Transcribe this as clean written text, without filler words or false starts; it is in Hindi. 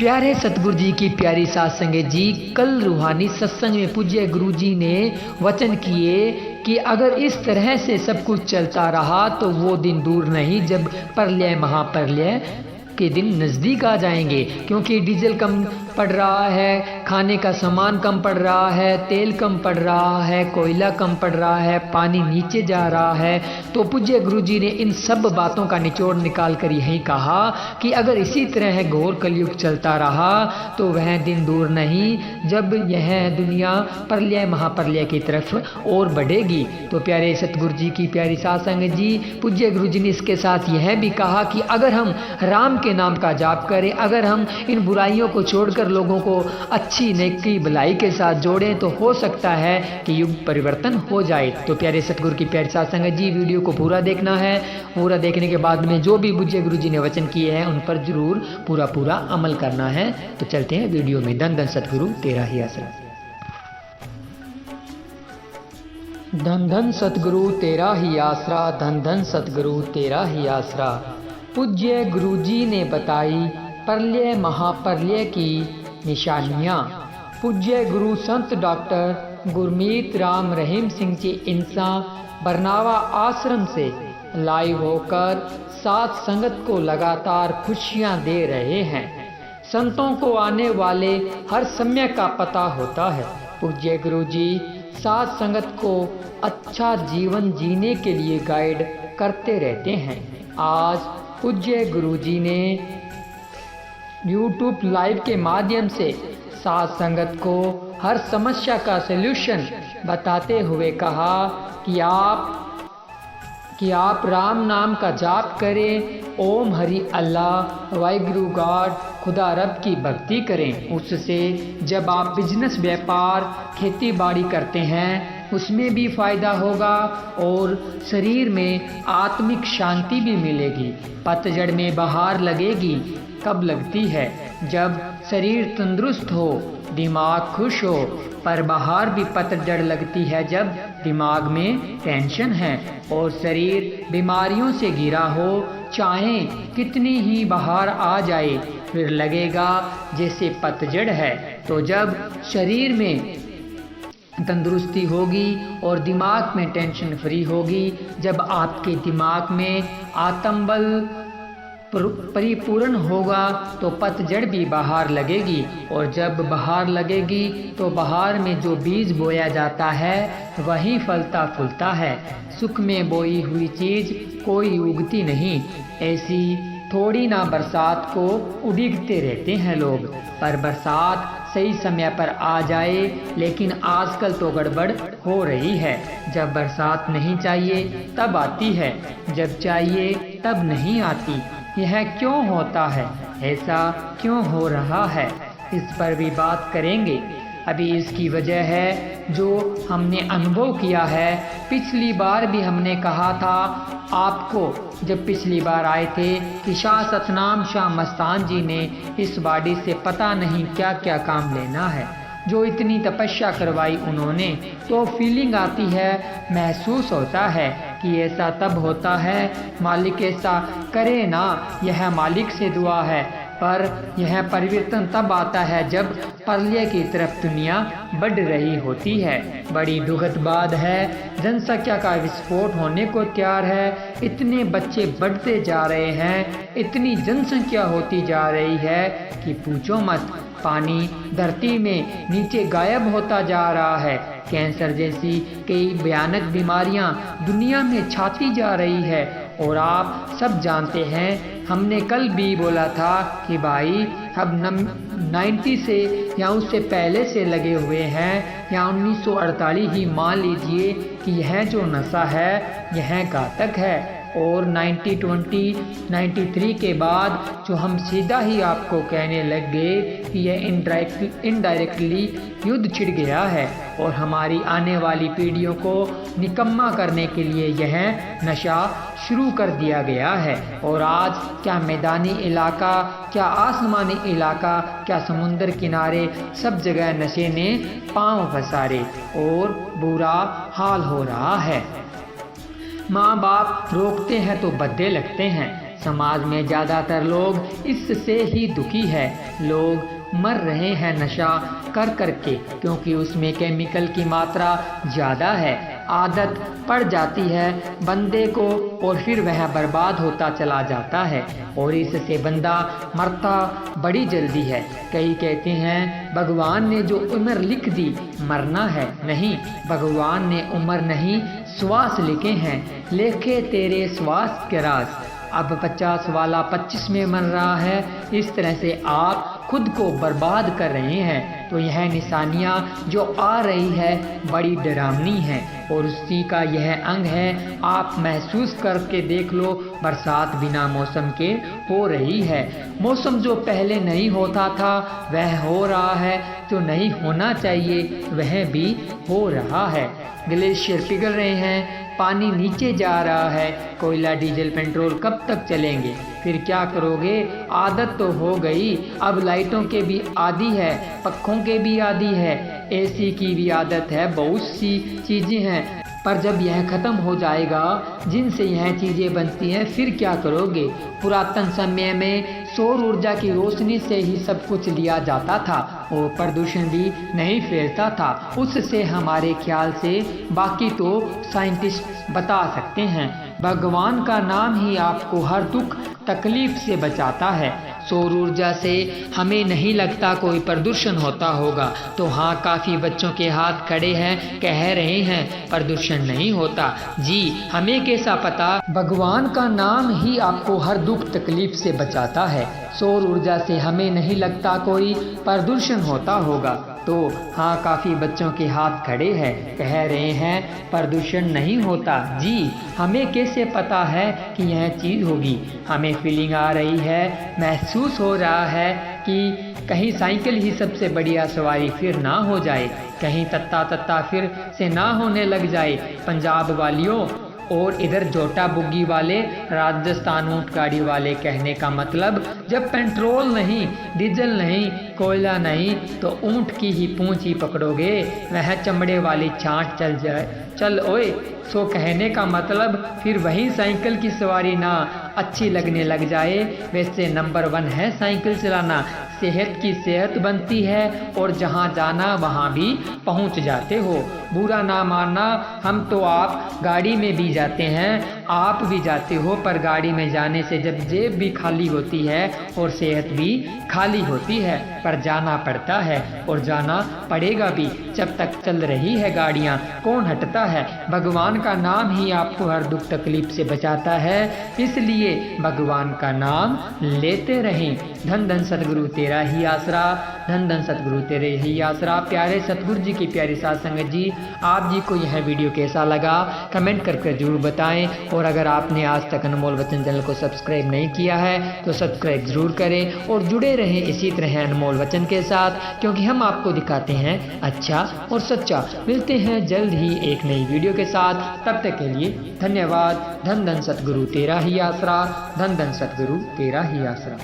प्यारे सतगुरु जी की प्यारी साध संगत जी, कल रूहानी सत्संग में पूज्य गुरु जी ने वचन किए कि अगर इस तरह से सब कुछ चलता रहा तो वो दिन दूर नहीं जब प्रलय महाप्रलय के दिन नज़दीक आ जाएंगे। क्योंकि डीजल कम पड़ रहा है, खाने का सामान कम पड़ रहा है, तेल कम पड़ रहा है, कोयला कम पड़ रहा है, पानी नीचे जा रहा है। तो पूज्य गुरु जी ने इन सब बातों का निचोड़ निकाल कर यही कहा कि अगर इसी तरह घोर कलयुग चलता रहा तो वह दिन दूर नहीं जब यह दुनिया प्रलय महाप्रलय की तरफ और बढ़ेगी। तो प्यारे सतगुरु जी की प्यारी साध संगत जी, पूज्य गुरु जी ने इसके साथ यह भी कहा कि अगर हम राम के नाम का जाप करें, अगर हम इन बुराइयों को छोड़कर लोगों को अच्छी नेकी भलाई के साथ जोड़ें तो हो सकता है कि युग परिवर्तन हो जाए। तो प्यारे सतगुरु की प्यारी साध संगत जी, वीडियो को पूरा देखना है। पूरा देखने के बाद में जो भी पूज्य गुरु जी ने वचन किए हैं उन पर जरूर पूरा अमल करना है। तो चलते हैं वीडियो में। धन धन सतगुरु तेरा ही आसरा। धन धन सतगुरु तेरा ही आसरा, धन धन सतगुरु तेरा ही आसरा। पूज्य गुरु जी ने बताई प्रलय महाप्रलय की निशानियाँ। पूज्य गुरु संत डॉक्टर गुरमीत राम रहीम सिंह जी इंसा बरनावा आश्रम से लाइव होकर साध संगत को लगातार खुशियाँ दे रहे हैं। संतों को आने वाले हर समय का पता होता है। पूज्य गुरु जी साध संगत को अच्छा जीवन जीने के लिए गाइड करते रहते हैं। आज पूज्य गुरु जी ने YouTube लाइव के माध्यम से साध संगत को हर समस्या का सलूशन बताते हुए कहा कि आप राम नाम का जाप करें, ओम हरि अल्लाह वाहिगुरु गॉड खुदा रब की भक्ति करें। उससे जब आप बिजनेस व्यापार खेती बाड़ी करते हैं उसमें भी फायदा होगा और शरीर में आत्मिक शांति भी मिलेगी। पतझड़ में बहार लगेगी। कब लगती है? जब शरीर तंदुरुस्त हो, दिमाग खुश हो। पर बहार भी पतझड़ लगती है जब दिमाग में टेंशन है और शरीर बीमारियों से घिरा हो। चाहे कितनी ही बहार आ जाए फिर लगेगा जैसे पतझड़ है। तो जब शरीर में तंदुरुस्ती होगी और दिमाग में टेंशन फ्री होगी, जब आपके दिमाग में आत्मबल परिपूर्ण होगा तो पतझड़ भी बहार लगेगी। और जब बहार लगेगी तो बहार में जो बीज बोया जाता है वही फलता फूलता है। सुख में बोई हुई चीज कोई उगती नहीं। ऐसी थोड़ी ना बरसात को उड़ीगते रहते हैं लोग। पर बरसात सही समय पर आ जाए, लेकिन आजकल तो गड़बड़ हो रही है। जब बरसात नहीं चाहिए तब आती है, जब चाहिए तब नहीं आती। यह क्यों होता है? ऐसा क्यों हो रहा है? इस पर भी बात करेंगे। अभी इसकी वजह है जो हमने अनुभव किया है। पिछली बार भी हमने कहा था आपको, जब पिछली बार आए थे, कि शाह सतनाम शाह मस्तान जी ने इस बॉडी से पता नहीं क्या क्या काम लेना है। जो इतनी तपस्या करवाई उन्होंने, तो फीलिंग आती है, महसूस होता है कि ऐसा तब होता है। मालिक ऐसा करे ना, यह मालिक से दुआ है। पर यह परिवर्तन तब आता है जब प्रलय की तरफ दुनिया बढ़ रही होती है। बड़ी दुखद बात है, जनसंख्या का विस्फोट होने को तैयार है। इतने बच्चे बढ़ते जा रहे हैं, इतनी जनसंख्या होती जा रही है कि पूछो मत। पानी धरती में नीचे गायब होता जा रहा है। कैंसर जैसी कई भयानक बीमारियां दुनिया में छाती जा रही है। और आप सब जानते हैं, हमने कल भी बोला था कि भाई अब 90 से या उससे पहले से लगे हुए हैं, या 1948 ही मान लीजिए कि यह जो नशा है यह घातक है। और 1993 के बाद जो हम सीधा ही आपको कहने लग गए कि यह इनडायरेक्टली युद्ध छिड़ गया है और हमारी आने वाली पीढ़ियों को निकम्मा करने के लिए यह नशा शुरू कर दिया गया है। और आज क्या मैदानी इलाका, क्या आसमानी इलाका, क्या समुंदर किनारे, सब जगह नशे ने पांव पसारे और बुरा हाल हो रहा है। माँ बाप रोकते हैं तो बद्दे लगते हैं। समाज में ज़्यादातर लोग इससे ही दुखी है। लोग मर रहे हैं नशा कर करके, क्योंकि उसमें केमिकल की मात्रा ज़्यादा है। आदत पड़ जाती है बंदे को और फिर वह बर्बाद होता चला जाता है और इससे बंदा मरता बड़ी जल्दी है। कई कहते हैं भगवान ने जो उम्र लिख दी मरना है, नहीं, भगवान ने उम्र नहीं श्वास लिखे हैं, लेखे तेरे श्वास के राज। अब 50 वाला 25 में मर रहा है, इस तरह से आप खुद को बर्बाद कर रहे हैं। तो यह निशानियाँ जो आ रही है बड़ी डरावनी है और उसी का यह अंग है। आप महसूस करके देख लो, बरसात बिना मौसम के हो रही है। मौसम जो पहले नहीं होता था वह हो रहा है, जो नहीं होना चाहिए वह भी हो रहा है। ग्लेशियर पिघल रहे हैं, पानी नीचे जा रहा है। कोयला डीजल पेट्रोल कब तक चलेंगे? फिर क्या करोगे? आदत तो हो गई, अब लाइटों के भी आदी है, पंखों के भी आदी है, एसी की भी आदत है, बहुत सी चीज़ें हैं। पर जब यह ख़त्म हो जाएगा जिनसे यह चीज़ें बनती हैं, फिर क्या करोगे? पुरातन समय में सौर ऊर्जा की रोशनी से ही सब कुछ लिया जाता था और प्रदूषण भी नहीं फैलता था। उससे हमारे ख्याल से, बाकी तो साइंटिस्ट बता सकते हैं। भगवान का नाम ही आपको हर दुख तकलीफ से बचाता है। सौर ऊर्जा से हमें नहीं लगता कोई प्रदूषण होता होगा। तो हाँ, काफ़ी बच्चों के हाथ खड़े हैं, कह रहे हैं प्रदूषण नहीं होता। जी, हमें कैसा पता? भगवान का नाम ही आपको हर दुख तकलीफ से बचाता है। सौर ऊर्जा से हमें नहीं लगता कोई प्रदूषण होता होगा। तो हाँ, काफ़ी बच्चों के हाथ खड़े हैं, कह रहे हैं प्रदूषण नहीं होता। जी, हमें कैसे पता है कि यह चीज़ होगी? हमें फीलिंग आ रही है, महसूस हो रहा है कि कहीं साइकिल ही सबसे बढ़िया सवारी फिर ना हो जाए, कहीं तत्ता तत्ता फिर से ना होने लग जाए। पंजाब वालियों और इधर जोटा बुग्गी वाले, राजस्थान ऊँट गाड़ी वाले, कहने का मतलब जब पेट्रोल नहीं, डीजल नहीं, कोयला नहीं, तो ऊँट की ही पूंछ ही पकड़ोगे, वह चमड़े वाली छांट चल जाए, चल ओए। सो कहने का मतलब फिर वही साइकिल की सवारी ना अच्छी लगने लग जाए। वैसे नंबर 1 है साइकिल चलाना, सेहत की सेहत बनती है और जहाँ जाना वहाँ भी पहुँच जाते हो। बुरा ना मानना, हम तो आप गाड़ी में भी जाते हैं, आप भी जाते हो, पर गाड़ी में जाने से जब जेब भी खाली होती है और सेहत भी खाली होती है, पर जाना पड़ता है और जाना पड़ेगा भी। जब तक चल रही है गाड़ियाँ, कौन हटता है? भगवान का नाम ही आपको हर दुख तकलीफ से बचाता है, इसलिए भगवान का नाम लेते रहें। धन धन सतगुरु तेरा ही आसरा, धन धन सतगुरु तेरे ही आसरा। प्यारे सतगुरु जी की प्यारी साथ संगत जी, आप जी को यह वीडियो कैसा लगा कमेंट करके जरूर बताएं। और अगर आपने आज तक अनमोल वचन चैनल को सब्सक्राइब नहीं किया है तो सब्सक्राइब जरूर करें और जुड़े रहें इसी तरह अनमोल वचन के साथ, क्योंकि हम आपको दिखाते हैं अच्छा और सच्चा। मिलते हैं जल्द ही एक नई वीडियो के साथ, तब तक के लिए धन्यवाद। धन धन सतगुरु तेरा ही आसरा, धन धन सतगुरु तेरा ही आसरा।